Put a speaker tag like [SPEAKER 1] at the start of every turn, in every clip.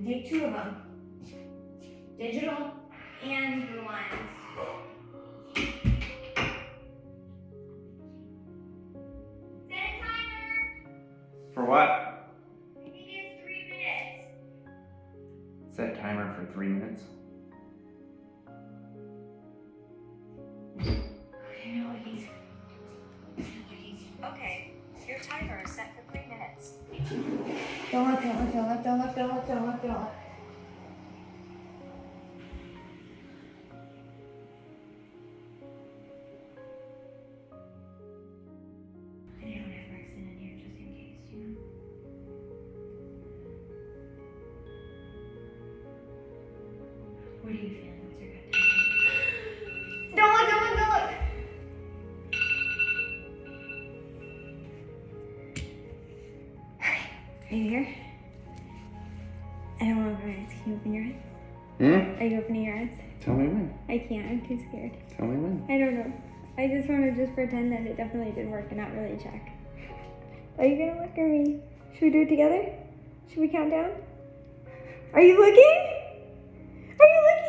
[SPEAKER 1] take 2 of them. Digital and blue lines. Set a timer.
[SPEAKER 2] For what?
[SPEAKER 1] I think it's 3 minutes.
[SPEAKER 2] Set timer for 3 minutes.
[SPEAKER 3] Okay, your timer is set for 3 minutes.
[SPEAKER 1] Don't look. I don't know if Rexon in here just in case, you know. What are you feeling? What's your gut temperature? Don't look. Are you here? I don't want to open my eyes. Can you open your eyes? Are you opening your eyes?
[SPEAKER 2] Tell me when.
[SPEAKER 1] I can't. I'm too scared.
[SPEAKER 2] Tell me when.
[SPEAKER 1] I don't know. I just want to pretend that it definitely did work and not really check. Are you gonna look at me? Should we do it together? Should we count down? Are you looking? Are you looking?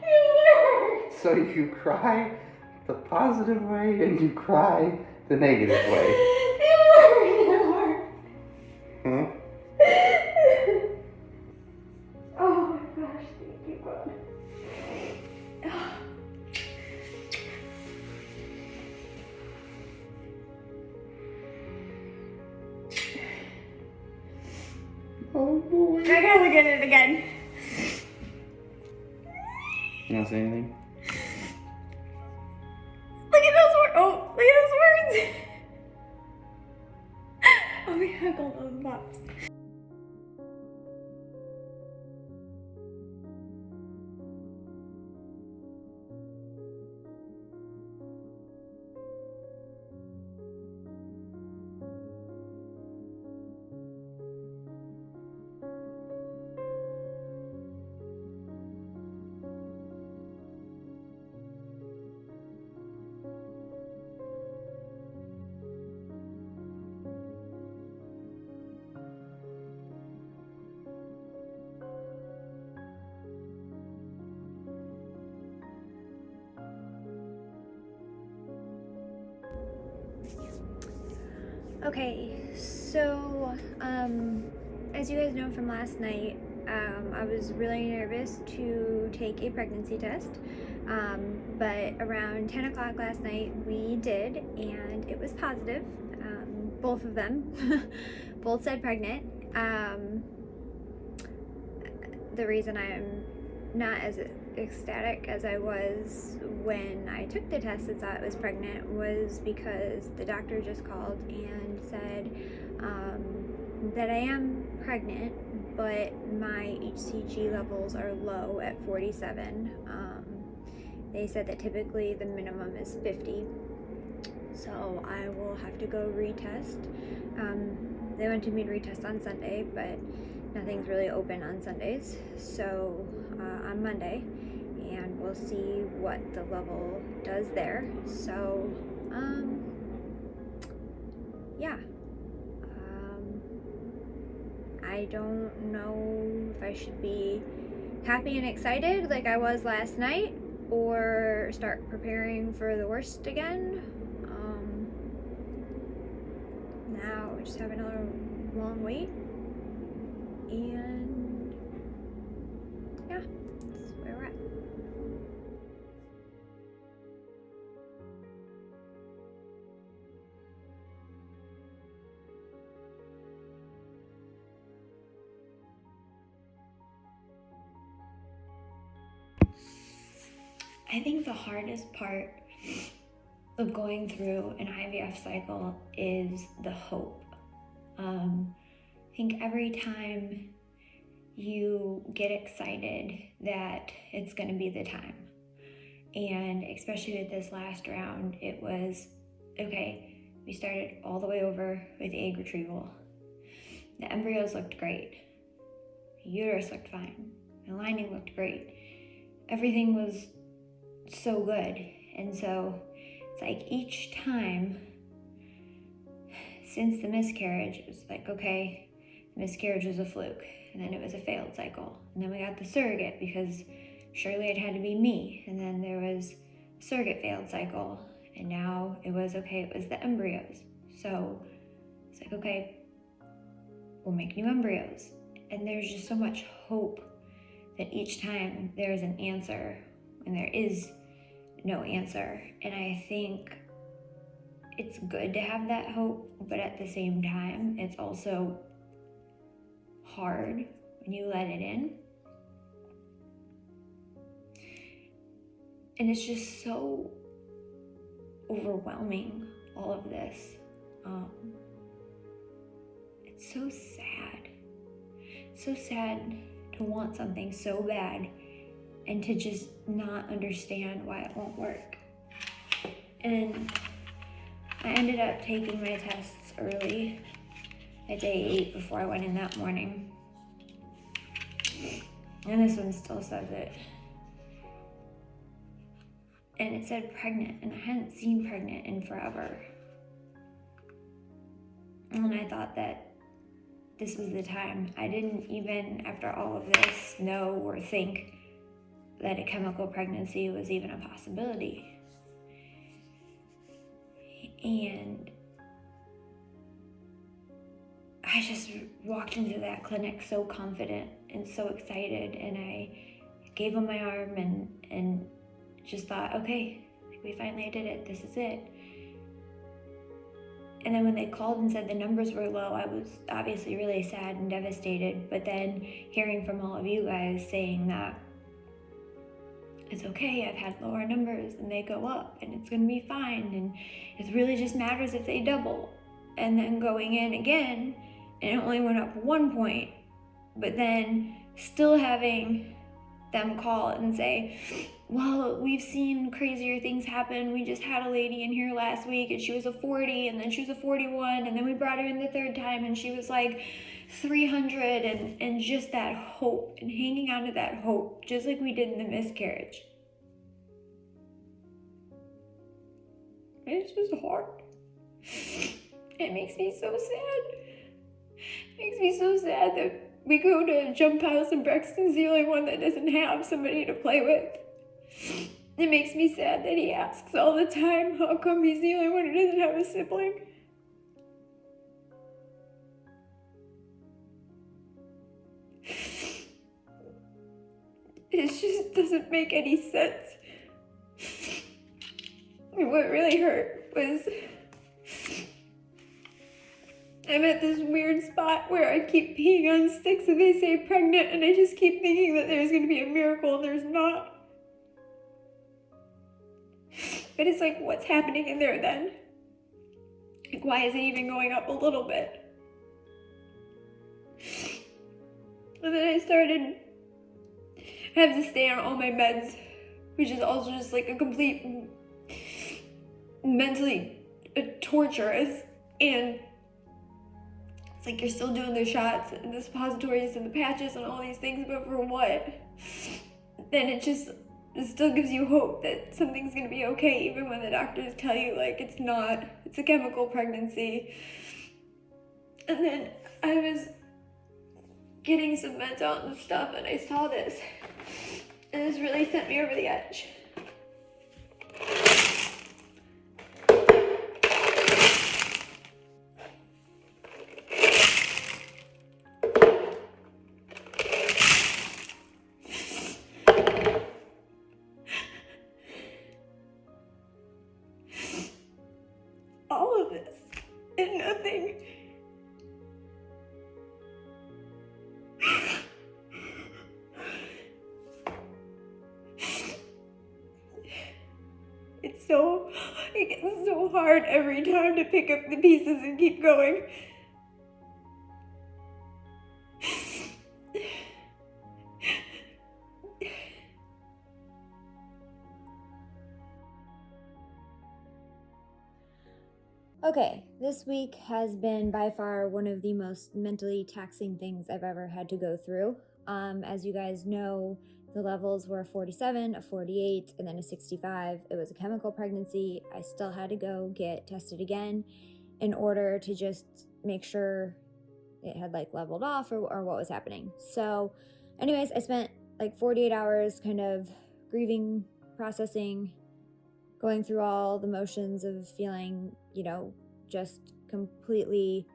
[SPEAKER 1] It worked!
[SPEAKER 2] So you cry the positive way and you cry the negative way.
[SPEAKER 1] It worked!
[SPEAKER 2] Huh?
[SPEAKER 1] Oh my gosh, thank you, God.
[SPEAKER 2] Oh boy.
[SPEAKER 1] I gotta look at it again.
[SPEAKER 2] You want to say anything?
[SPEAKER 1] Look at those words. Oh, look at those words. Oh my God, hold on, pops. Okay, so as you guys know from last night, I was really nervous to take a pregnancy test, but around 10 o'clock last night we did, and it was positive. Both of them, both said pregnant. The reason I'm not as ecstatic as I was when I took the test and thought I was pregnant was because the doctor just called and said that I am pregnant, but my HCG levels are low at 47. They said that typically the minimum is 50, so I will have to go retest. They wanted me to retest on Sunday, but nothing's really open on Sundays, so on Monday, and we'll see what the level does there. So yeah, I don't know if I should be happy and excited like I was last night or start preparing for the worst again. Now we just have another long wait, and yeah, that's where we're at. I think the hardest part of going through an IVF cycle is the hope. I think every time you get excited that it's going to be the time, and especially with this last round, it was okay. We started all the way over with egg retrieval. The embryos looked great. The uterus looked fine. The lining looked great. Everything was so good. And so it's like each time since the miscarriage, it was like, okay, the miscarriage was a fluke, and then it was a failed cycle, and then we got the surrogate because surely it had to be me, and then there was a surrogate failed cycle, and now it was okay, it was the embryos. So it's like, okay, we'll make new embryos. And there's just so much hope that each time there's an answer when there is no answer. And I think it's good to have that hope, but at the same time, it's also hard when you let it in. And it's just so overwhelming, all of this. It's so sad. It's so sad to want something so bad and to just not understand why it won't work. And I ended up taking my tests early at day 8 before I went in that morning. And this one still says it. And it said pregnant, and I hadn't seen pregnant in forever. And I thought that this was the time. I didn't even, after all of this, know or think that a chemical pregnancy was even a possibility. And I just walked into that clinic so confident and so excited, and I gave them my arm and just thought, okay, we finally did it, this is it. And then when they called and said the numbers were low, I was obviously really sad and devastated, but then hearing from all of you guys saying that it's okay, I've had lower numbers and they go up and it's gonna be fine, and it really just matters if they double. And then going in again, and it only went up 1 point, but then still having them call and say, well, we've seen crazier things happen. We just had a lady in here last week and she was a 40, and then she was a 41, and then we brought her in the third time and she was like 300, and just that hope and hanging on to that hope, just like we did in the miscarriage. It's just hard. It makes me so sad. It makes me so sad that we go to a jump house and Braxton's the only one that doesn't have somebody to play with. It makes me sad that he asks all the time, how come he's the only one who doesn't have a sibling? It just doesn't make any sense. And what really hurt was I'm at this weird spot where I keep peeing on sticks and they say pregnant, and I just keep thinking that there's going to be a miracle, and there's not. But it's like, what's happening in there then? Like, why is it even going up a little bit? And then I have to stay on all my meds, which is also just like a complete mentally torturous. And it's like you're still doing the shots and the suppositories and the patches and all these things, but for what? Then it still gives you hope that something's gonna be okay, even when the doctors tell you like it's not, it's a chemical pregnancy. And then I was getting some meds out and stuff, and I saw this, and this really sent me over the edge. All of this and nothing. It gets so hard every time to pick up the pieces and keep going. Okay, this week has been by far one of the most mentally taxing things I've ever had to go through. As you guys know, The levels were a 47, a 48, and then a 65. It was a chemical pregnancy. I still had to go get tested again in order to just make sure it had like leveled off or what was happening. So anyways, I spent like 48 hours kind of grieving, processing, going through all the motions of feeling, just completely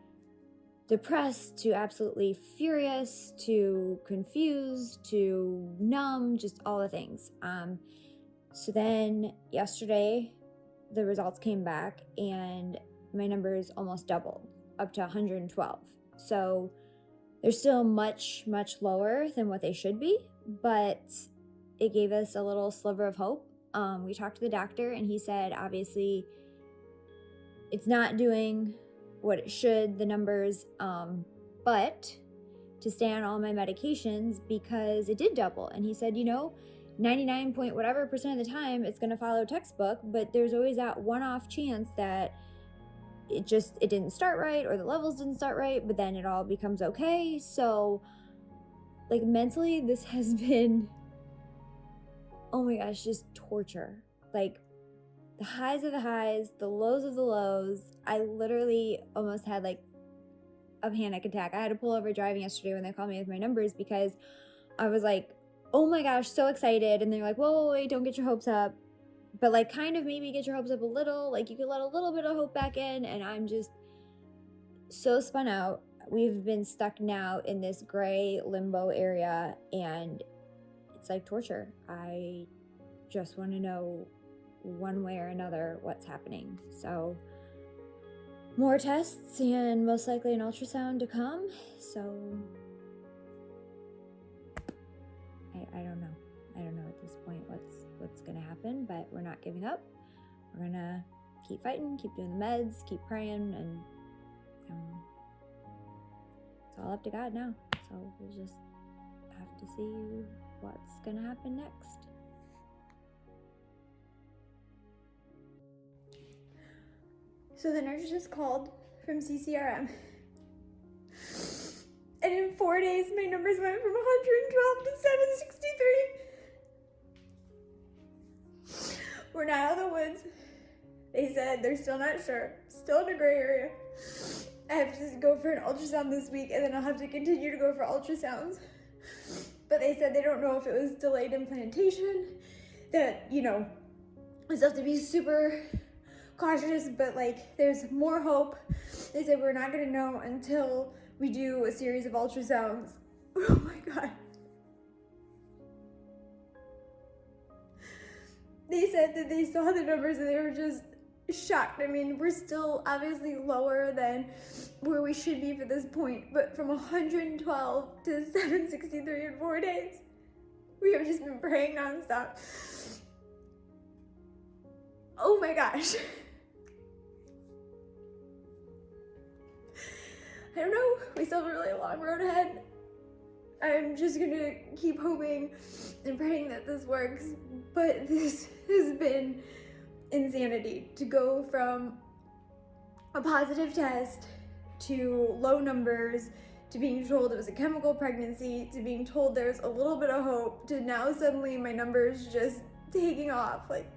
[SPEAKER 1] depressed to absolutely furious to confused to numb, just all the things. So then yesterday the results came back and my numbers almost doubled up to 112. So they're still much, much lower than what they should be, but it gave us a little sliver of hope. We talked to the doctor and he said, obviously it's not doing what it should, the numbers, but to stay on all my medications because it did double. And he said, 99 point whatever percent of the time it's going to follow textbook, but there's always that one-off chance that it didn't start right or the levels didn't start right, but then it all becomes okay. So like mentally this has been, oh my gosh, just torture. Like the highs of the highs, the lows of the lows. I literally almost had like a panic attack. I had to pull over driving yesterday when they called me with my numbers because I was like, oh my gosh, so excited. And they're like, whoa, wait, don't get your hopes up. But like kind of maybe get your hopes up a little. Like you could let a little bit of hope back in. And I'm just so spun out. We've been stuck now in this gray limbo area and it's like torture. I just want to know one way or another what's happening. So more tests and most likely an ultrasound to come. So I don't know. I don't know at this point what's gonna happen, but we're not giving up. We're gonna keep fighting, keep doing the meds, keep praying, and it's all up to God now. So we'll just have to see what's gonna happen next. So the nurse just called from CCRM. And in 4 days, my numbers went from 112 to 763. We're not out of the woods. They said they're still not sure. Still in a gray area. I have to go for an ultrasound this week, and then I'll have to continue to go for ultrasounds. But they said they don't know if it was delayed implantation, that, we still have to be super cautious, but like there's more hope. They said we're not gonna know until we do a series of ultrasounds. Oh my God. They said that they saw the numbers and they were just shocked. I mean, we're still obviously lower than where we should be for this point, but from 112 to 763 in 4 days, we have just been praying nonstop. Oh my gosh. I don't know, we still have a really long road ahead. I'm just gonna keep hoping and praying that this works, but this has been insanity to go from a positive test to low numbers to being told it was a chemical pregnancy to being told there's a little bit of hope to now suddenly my numbers just taking off. Like